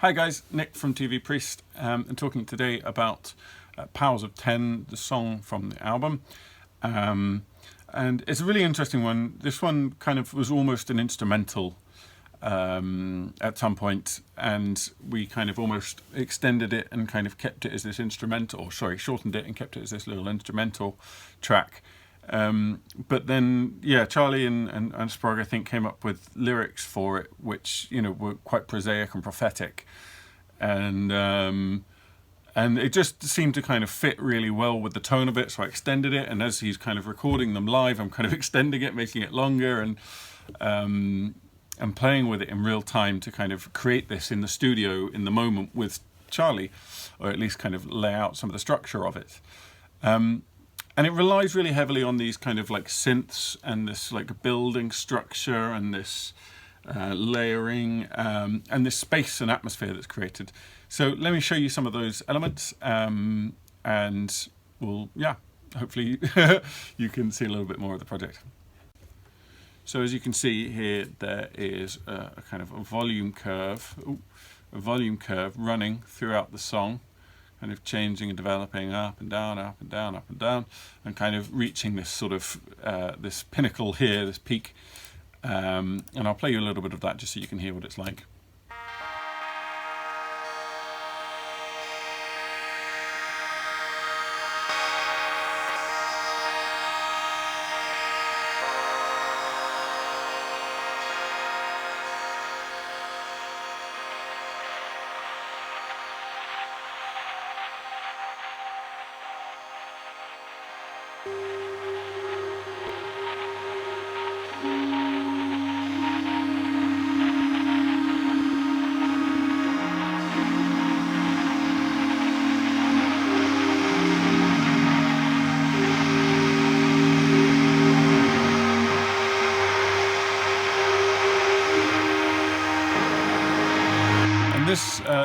Hi guys, Nick from TV Priest, and talking today about Powers of 10, the song from the album. And it's a really interesting one. This one kind of was almost an instrumental at some point, and we kind of almost extended it and kind of kept it as this instrumental, or sorry, shortened it and kept it as this little instrumental track. But then, yeah, Charlie and Sprague, I think, came up with lyrics for it, which, you know, were quite prosaic and prophetic, and it just seemed to kind of fit really well with the tone of it. So I extended it, and as he's kind of recording them live, I'm kind of extending it, making it longer, and playing with it in real time to kind of create this in the studio in the moment with Charlie, or at least kind of lay out some of the structure of it. And it relies really heavily on these kind of like synths and this like building structure and this layering and this space and atmosphere that's created. So let me show you some of those elements, and we'll, yeah, hopefully you can see a little bit more of the project. So as you can see here, there is a kind of a volume curve running throughout the song, kind of changing and developing up and down, up and down, up and down, and kind of reaching this sort of this pinnacle here, this peak. And I'll play you a little bit of that just so you can hear what it's like.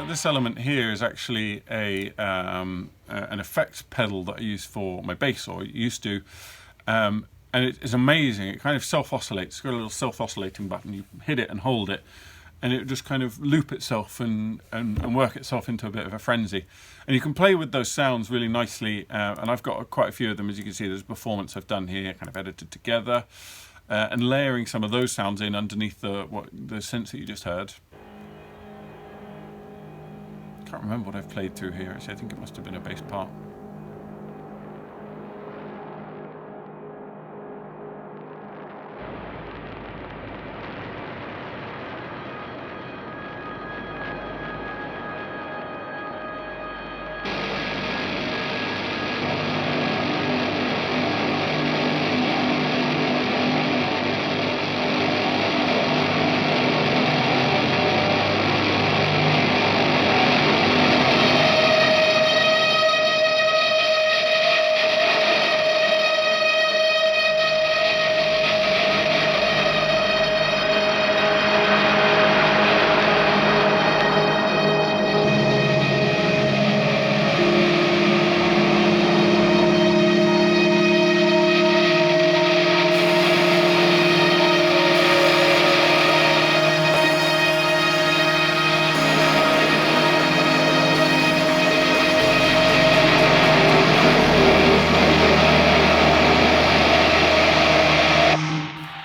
This element here is actually an effects pedal that I use for my bass, or used to, and it is amazing. It kind of self-oscillates. It's got a little self-oscillating button. You hit it and hold it, and it just kind of loop itself and work itself into a bit of a frenzy. And you can play with those sounds really nicely, and I've got quite a few of them. As you can see, there's a performance I've done here, kind of edited together, and layering some of those sounds in underneath the synths that you just heard. I can't remember what I've played through here, actually. I think it must have been a bass part.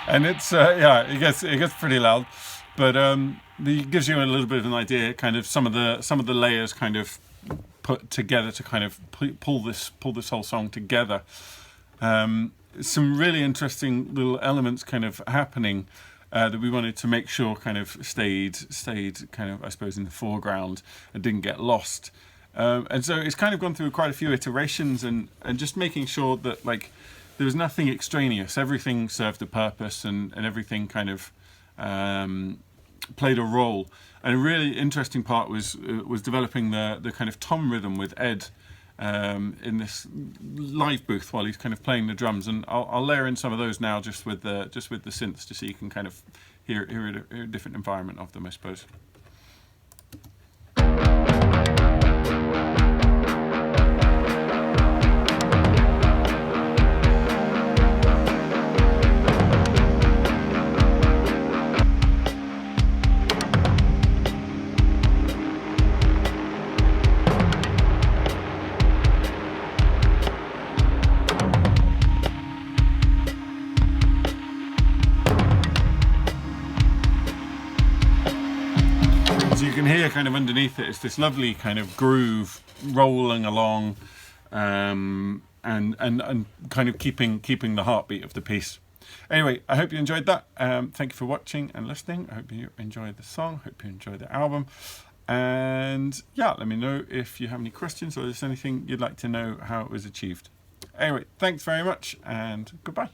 And it's yeah, it gets pretty loud, but it gives you a little bit of an idea, kind of some of the layers kind of put together to kind of pull this whole song together. Some really interesting little elements kind of happening that we wanted to make sure kind of stayed kind of, I suppose, in the foreground and didn't get lost. And so it's kind of gone through quite a few iterations and just making sure that like there was nothing extraneous. Everything served a purpose, and everything kind of played a role. And a really interesting part was developing the kind of tom rhythm with Ed in this live booth while he's kind of playing the drums. And I'll layer in some of those now just with the synths, just so you can kind of hear a different environment of them, I suppose. you can hear kind of underneath it, it's this lovely kind of groove rolling along, and kind of keeping the heartbeat of the piece. Anyway, I hope you enjoyed that. Thank you for watching and listening. I hope you enjoyed the song. Hope you enjoyed the album. And yeah, let me know if you have any questions or there's anything you'd like to know how it was achieved. Anyway, thanks very much and goodbye.